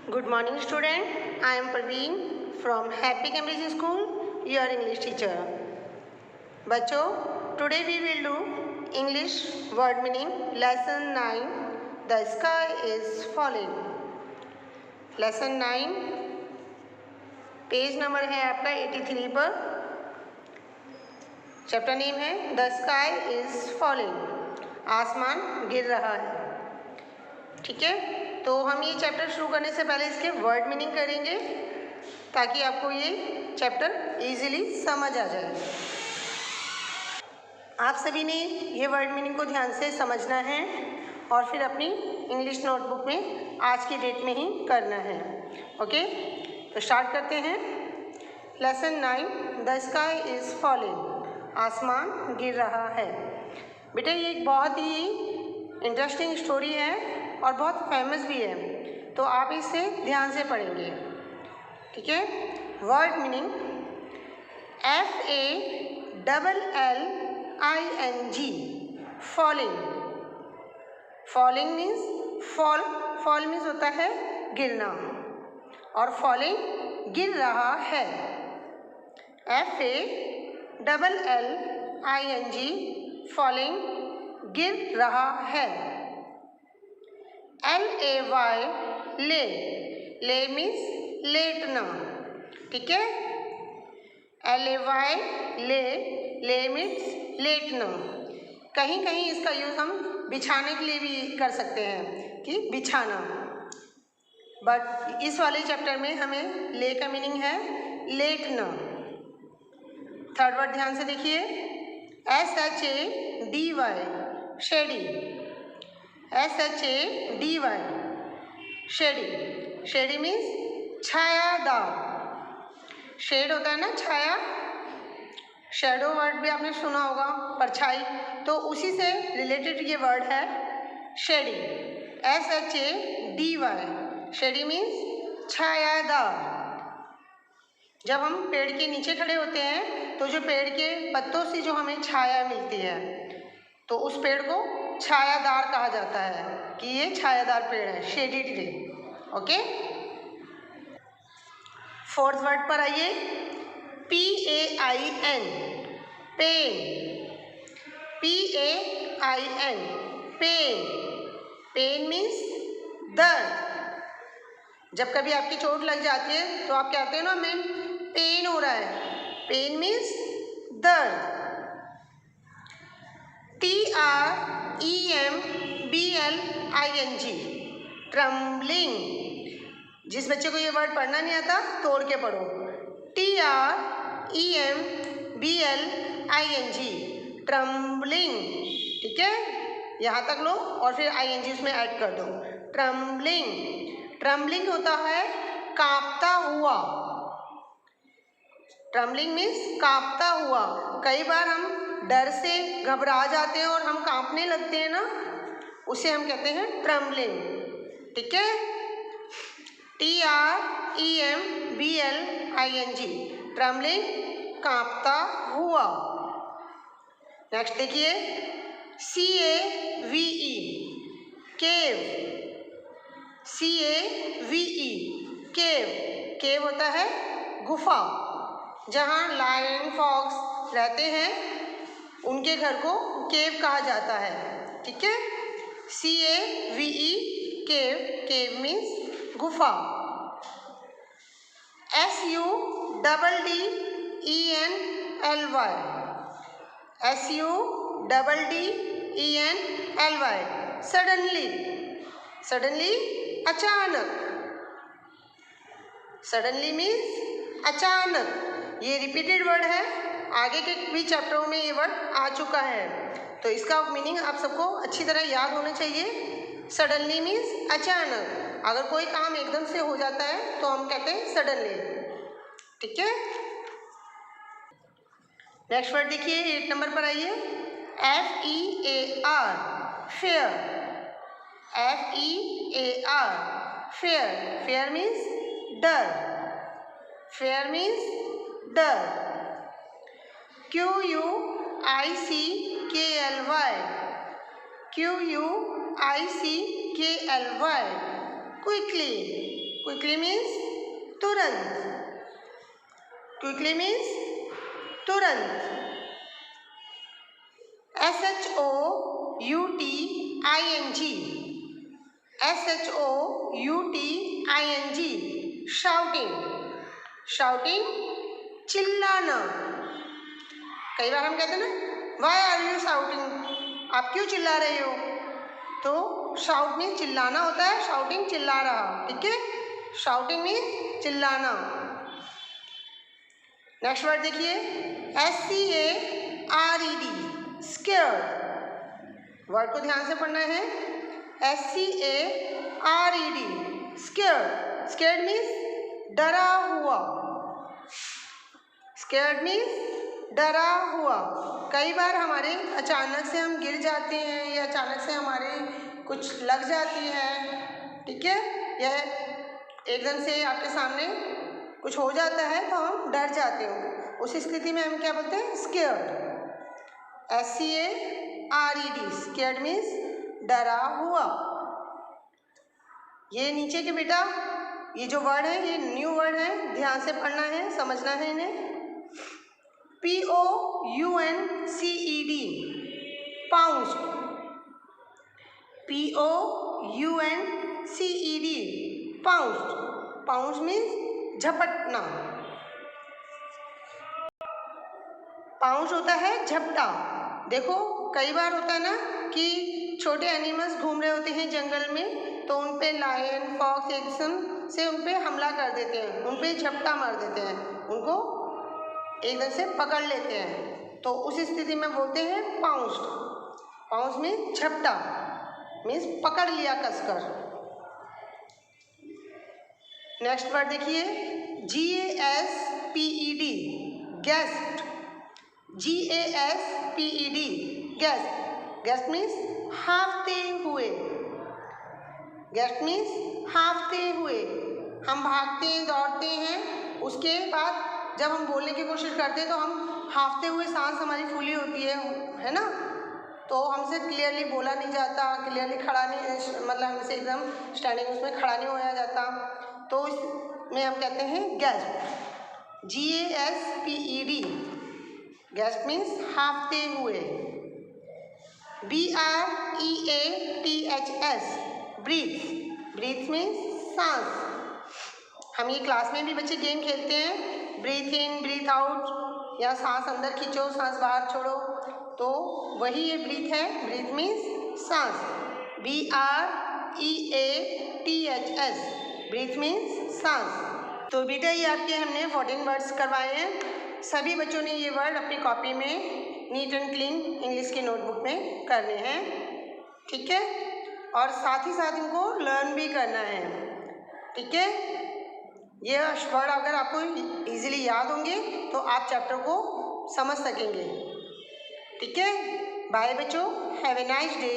Good morning student. I am Praveen from Happy Cambridge School, your English teacher. बच्चों, today we will do English word meaning lesson 9. The sky is falling. Lesson 9 page number है आपका 83 पर. Chapter name है the sky is falling. आसमान गिर रहा है. ठीक है, तो हम ये चैप्टर शुरू करने से पहले इसके वर्ड मीनिंग करेंगे ताकि आपको ये चैप्टर इजीली समझ आ जाए. आप सभी ने ये वर्ड मीनिंग को ध्यान से समझना है और फिर अपनी इंग्लिश नोटबुक में आज की डेट में ही करना है. ओके, तो स्टार्ट करते हैं. Lesson 9 the sky is falling. आसमान गिर रहा है. बेटा ये एक बहुत ही इंटरेस्टिंग स्टोरी है और बहुत फेमस भी है, तो आप इसे ध्यान से पढ़ेंगे. ठीक है. Word meaning FALLING falling. Falling means fall means होता है गिरना और फॉलिंग गिर रहा है. FALLING फॉलिंग गिर रहा है. LAY ले मीन्स लेटना. ठीक है. LAY ले मीन्स लेटना. कहीं कहीं इसका यूज़ हम बिछाने के लिए भी कर सकते हैं कि बिछाना, बट इस वाले चैप्टर में हमें ले का मीनिंग है लेटना. थर्ड वर्ड ध्यान से देखिए. SHADY shady. SHADY shady. Shady means छायादार. शेड होता है ना छाया. शेडो वर्ड भी आपने सुना होगा, परछाई, तो उसी से रिलेटेड ये वर्ड है शेडी. SHADY शेडी मीन्स छायादार. जब हम पेड़ के नीचे खड़े होते हैं तो जो पेड़ के पत्तों से जो हमें छाया मिलती है तो उस पेड़ को छायादार कहा जाता है कि ये छायादार पेड़ है, shady tree. Okay. Fourth word पर आइए. PAIN pain. PAIN pain. Pain means दर्द. जब कभी आपकी चोट लग जाती है तो आप कहते हैं ना मैं पेन हो रहा है. पेन मीन्स दर्द. TREMBLING trembling. जिस बच्चे को ये वर्ड पढ़ना नहीं आता तोड़ के पढ़ो. TREMBLING trembling. ठीक है, यहाँ तक लो और फिर ING उसमें ऐड कर दो. ट्रम्बलिंग. ट्रम्बलिंग होता है कांपता हुआ. ट्रम्बलिंग मीन्स कांपता हुआ. कई बार हम डर से घबरा जाते हैं और हम कांपने लगते हैं ना, उसे हम कहते हैं ट्रम्बलिंग. ठीक है. TREMBLING ट्रम्बलिंग कांपता हुआ. नेक्स्ट देखिए. CAVE केव. CAVE केव. केव होता है गुफा. जहाँ लायन फॉक्स रहते हैं उनके घर को केव कहा जाता है. ठीक है. CAVE केव. केव मीन्स गुफा. SUDDENLY SUDDENLY suddenly. सडनली अचानक. सडनली मीन्स अचानक. ये रिपीटेड वर्ड है, आगे के भी चैप्टरों में ये वर्ड आ चुका है, तो इसका मीनिंग आप सबको अच्छी तरह याद होना चाहिए. सडनली मीन्स अचानक. अगर कोई काम एकदम से हो जाता है तो हम कहते हैं सडनली. ठीक है. नेक्स्ट वर्ड देखिए. 8 नंबर पर आइए. FEAR fair. FEAR fair. Fair means डर. फेयर मीन्स डर. QUICKLY quickly. क्विकली मीन्स तुरंत, क्विकली मीन्स तुरंत। SHOUTING, शाउटिंग, शाउटिंग चिल्लाना। कई बार हम कहते हैं ना, वाई आर यू शाउटिंग, आप क्यों चिल्ला रहे हो? तो शाउट मीन्स चिल्लाना होता है, शाउटिंग चिल्ला रहा, ठीक है, शाउटिंग मीन्स चिल्लाना। नेक्स्ट वर्ड देखिए, SCARED, स्केयर्ड। वर्ड को ध्यान से पढ़ना है, SCARED, स्केयर्ड। स्केयर्ड मीन्स डरा हुआ, स्केयर्ड मीन्स डरा हुआ। कई बार हमारे अचानक से हम गिर जाते हैं या अचानक से हमारे कुछ लग जाती है, ठीक है, यह एकदम से आपके सामने कुछ हो जाता है तो हम डर जाते हो, उस स्थिति में हम क्या बोलते हैं? स्केयर्ड। SCARED, स्केयर्ड मीन्स डरा हुआ। ये नीचे के बेटा ये जो वर्ड है ये न्यू वर्ड है, ध्यान से पढ़ना है, समझना है इन्हें। POUNCED, pounced, POUNCED, pounced. Pounced means झपटना, पाउंस होता है झपटा। देखो कई बार होता है ना कि छोटे एनिमल्स घूम रहे होते हैं जंगल में, तो उन पे लायन फॉक्स एकदम से उन पे हमला कर देते हैं, उन पे झपटा मार देते हैं, उनको एकदम से पकड़ लेते हैं, तो उस स्थिति में बोलते हैं पाउंस्ड। पाउंस मीन्स झपटा, मीन्स पकड़ लिया कसकर। नेक्स्ट वर्ड देखिए, GASPED, guest, GASPED, guest. Guest means हाँफते हुए, गेस्ट मीन्स हाँफते हुए। हम भागते हैं, दौड़ते हैं, उसके बाद जब हम बोलने की कोशिश करते हैं तो हम हाँफते हुए, सांस हमारी फूली होती है ना, तो हमसे क्लियरली बोला नहीं जाता, क्लियरली खड़ा नहीं, मतलब हमसे एकदम स्टैंडिंग उसमें खड़ा नहीं होया जाता, तो इसमें हम कहते हैं गैस्प, GASPED, गैस्प मीन्स हाँफते हुए। BREATHS, ब्रीथ, ब्रीथ मीन्स सांस। हम ये क्लास में भी बच्चे गेम खेलते हैं, ब्रीथ इन ब्रीथ आउट, या सांस अंदर खींचो सांस बाहर छोड़ो, तो वही ये ब्रीथ है, ब्रीथ मीन्स सांस। BREATHS, ब्रीथ मीन्स सांस। तो बेटा ये आपके हमने 14 वर्ड्स करवाए हैं, सभी बच्चों ने ये वर्ड अपनी कॉपी में नीट एंड क्लीन इंग्लिश की नोटबुक में करने हैं, ठीक है, और साथ ही साथ इनको लर्न भी करना है, ठीक है। ये वर्ड अगर आपको इजीली याद होंगे तो आप चैप्टर को समझ सकेंगे, ठीक है। बाय बच्चों, हैव ए नाइस डे।